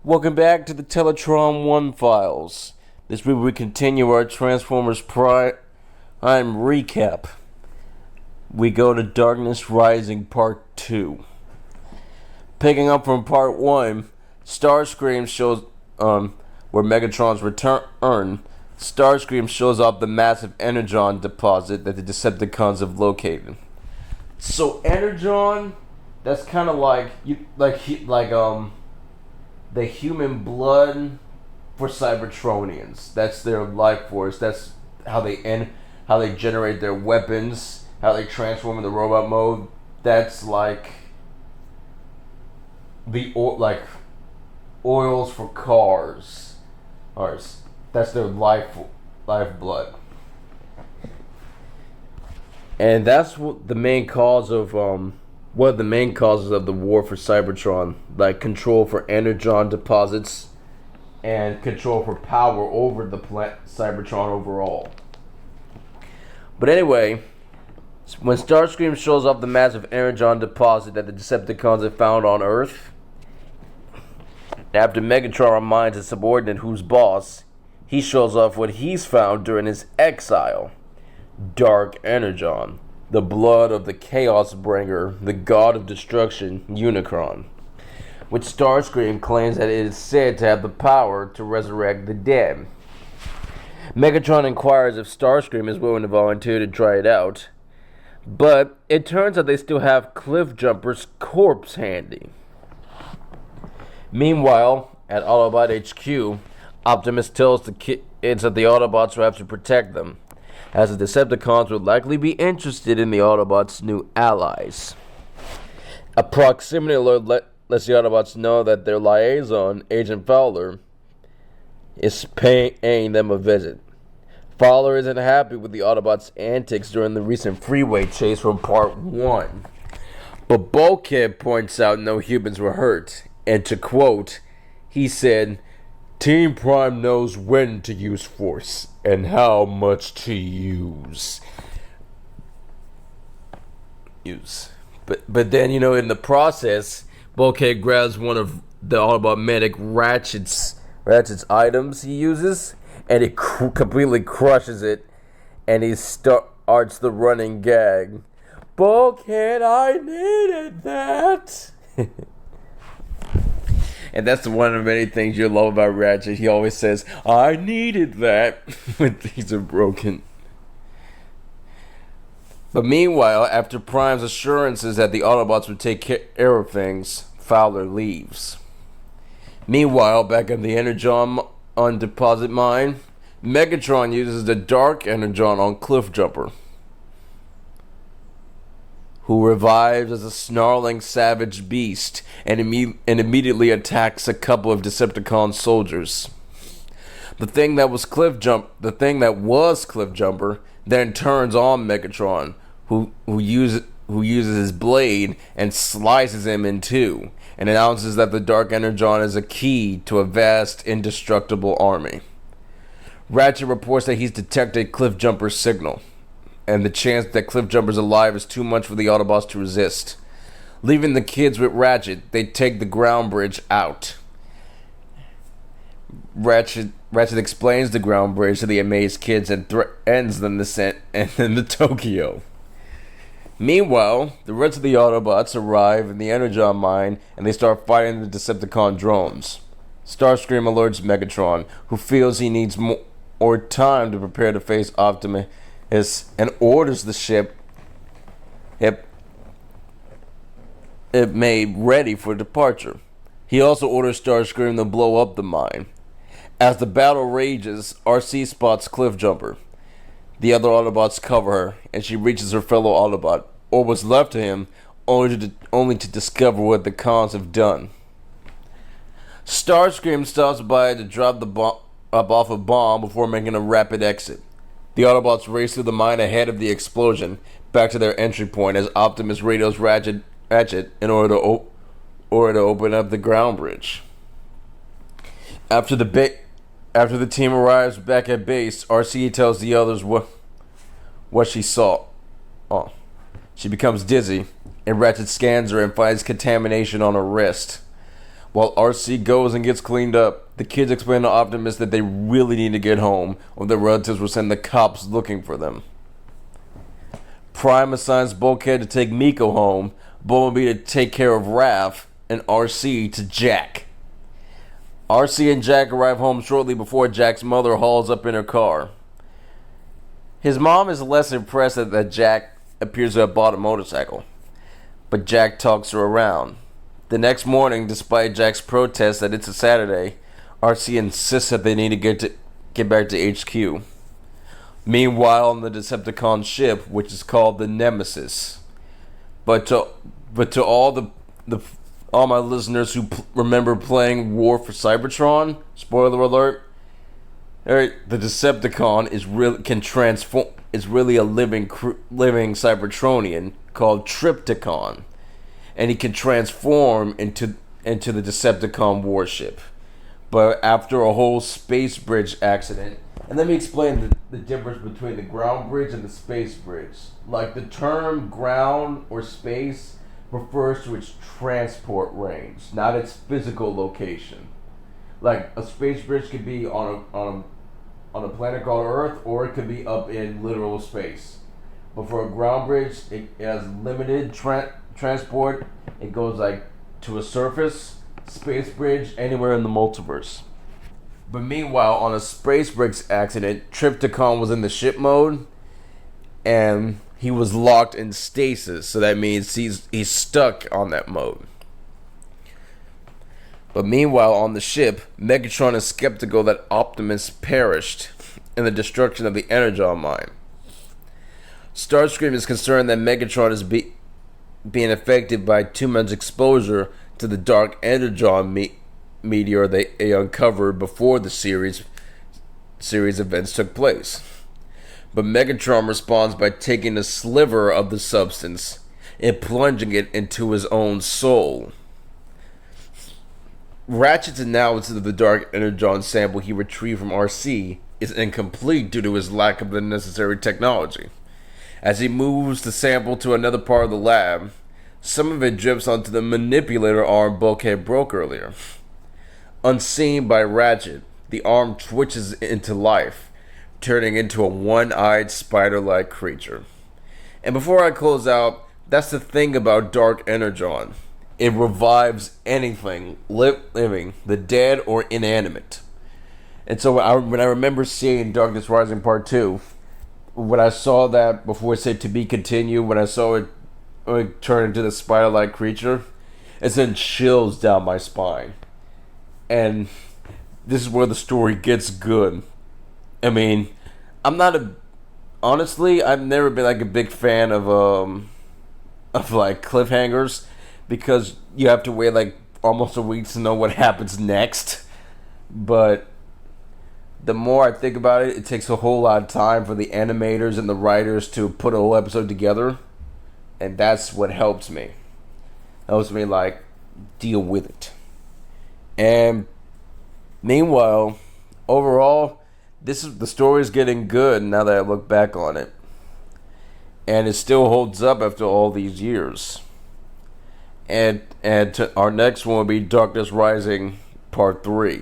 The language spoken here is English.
Welcome back to the Teletran 1 files. This week we continue our Transformers Prime recap. We go to Darkness Rising Part 2. Picking up from Part 1, Starscream shows where Megatron's return. Starscream shows off the massive Energon deposit that the Decepticons have located. So Energon, that's kind of like the human blood for Cybertronians. That's their life force. That's how they generate their weapons, how they transform into robot mode. That's like oils for cars. That's their lifeblood. And that's what the main cause of one of the main causes of the war for Cybertron, like control for Energon deposits and control for power over the Cybertron overall. But anyway, when Starscream shows off the massive Energon deposit that the Decepticons have found on Earth, after Megatron reminds his subordinate who's boss, he shows off what he's found during his exile. Dark Energon, the blood of the Chaos Bringer, the god of destruction, Unicron, which Starscream claims that it is said to have the power to resurrect the dead. Megatron inquires if Starscream is willing to volunteer to try it out, but it turns out they still have Cliffjumper's corpse handy. Meanwhile, at Autobot HQ, Optimus tells the kids that the Autobots will have to protect them, as the Decepticons would likely be interested in the Autobots' new allies. A proximity alert lets the Autobots know that their liaison, Agent Fowler, is paying them a visit. Fowler isn't happy with the Autobots' antics during the recent freeway chase from Part 1. But Bulkhead points out no humans were hurt, and to quote, he said, "Team Prime knows when to use force and how much to use." But then, in the process, Bulkhead grabs one of the Autobot medic Ratchet's items he uses, and he completely crushes it, and he starts the running gag. "Bulkhead, I needed that." And that's one of the many things you love about Ratchet. He always says, "I needed that," when things are broken. But meanwhile, after Prime's assurances that the Autobots would take care of things, Fowler leaves. Meanwhile, back in the Energon on deposit mine, Megatron uses the Dark Energon on Cliffjumper, who revives as a snarling savage beast and immediately attacks a couple of Decepticon soldiers. The thing that was Cliffjumper then turns on Megatron, who uses his blade and slices him in two, and announces that the Dark Energon is a key to a vast, indestructible army. Ratchet reports that he's detected Cliffjumper's signal, and the chance that Cliffjumper's alive is too much for the Autobots to resist. Leaving the kids with Ratchet, they take the ground bridge out. Ratchet explains the ground bridge to the amazed kids and threatens them to send them to Tokyo. Meanwhile, the rest of the Autobots arrive in the Energon mine and they start fighting the Decepticon drones. Starscream alerts Megatron, who feels he needs more time to prepare to face Optimus, and orders the ship it made ready for departure. He also orders Starscream to blow up the mine. As the battle rages, RC spots Cliffjumper. The other Autobots cover her, and she reaches her fellow Autobot, or what's left of him, only to discover what the cons have done. Starscream stops by to drop off a bomb before making a rapid exit. The Autobots race through the mine ahead of the explosion, back to their entry point as Optimus radios Ratchet in order to open up the ground bridge. After the team arrives back at base, RC tells the others what she saw. She becomes dizzy, and Ratchet scans her and finds contamination on her wrist. While RC goes and gets cleaned up, the kids explain to Optimus that they really need to get home, or their relatives will send the cops looking for them. Prime assigns Bulkhead to take Miko home, Bumblebee to take care of Raph, and RC to Jack. RC and Jack arrive home shortly before Jack's mother hauls up in her car. His mom is less impressed that Jack appears to have bought a motorcycle, but Jack talks her around. The next morning, despite Jack's protest that it's a Saturday, RC insists that they need to get back to HQ. Meanwhile, on the Decepticon ship, which is called the Nemesis. But to all all my listeners who remember playing War for Cybertron, spoiler alert, the Decepticon is really a living Cybertronian called Trypticon, and he can transform into the Decepticon warship. But after a whole space bridge accident, and let me explain the difference between the ground bridge and the space bridge. Like, the term ground or space refers to its transport range, not its physical location. Like, a space bridge could be on a planet called Earth, or it could be up in literal space. But for a ground bridge, it has limited transport. It goes like to a surface. Space bridge, anywhere in the multiverse. But meanwhile, on a space bridge accident, Trypticon was in the ship mode, and he was locked in stasis. So that means he's stuck on that mode. But meanwhile, on the ship, Megatron is skeptical that Optimus perished in the destruction of the Energon mine. Starscream is concerned that Megatron is being affected by too much exposure to the dark Energon meteor they uncovered before the series events took place. But Megatron responds by taking a sliver of the substance and plunging it into his own soul. Ratchet's analysis of the dark Energon sample he retrieved from RC is incomplete due to his lack of the necessary technology. As he moves the sample to another part of the lab, some of it drips onto the manipulator arm Bulkhead broke earlier. Unseen by Ratchet, the arm twitches into life, turning into a one-eyed spider-like creature. And before I close out, that's the thing about Dark Energon. It revives anything living, the dead or inanimate. And so when I remember seeing Darkness Rising Part 2, when I saw that before it said to be continued, when I saw it turn into the spider-like creature, it sent chills down my spine. And this is where the story gets good. I mean, honestly, I've never been like a big fan of like cliffhangers, because you have to wait like almost a week to know what happens next. But the more I think about it, it takes a whole lot of time for the animators and the writers to put a whole episode together, and that's what helps me. Helps me like deal with it. And meanwhile, overall, the story is getting good now that I look back on it, and it still holds up after all these years. And our next one will be Darkness Rising Part 3.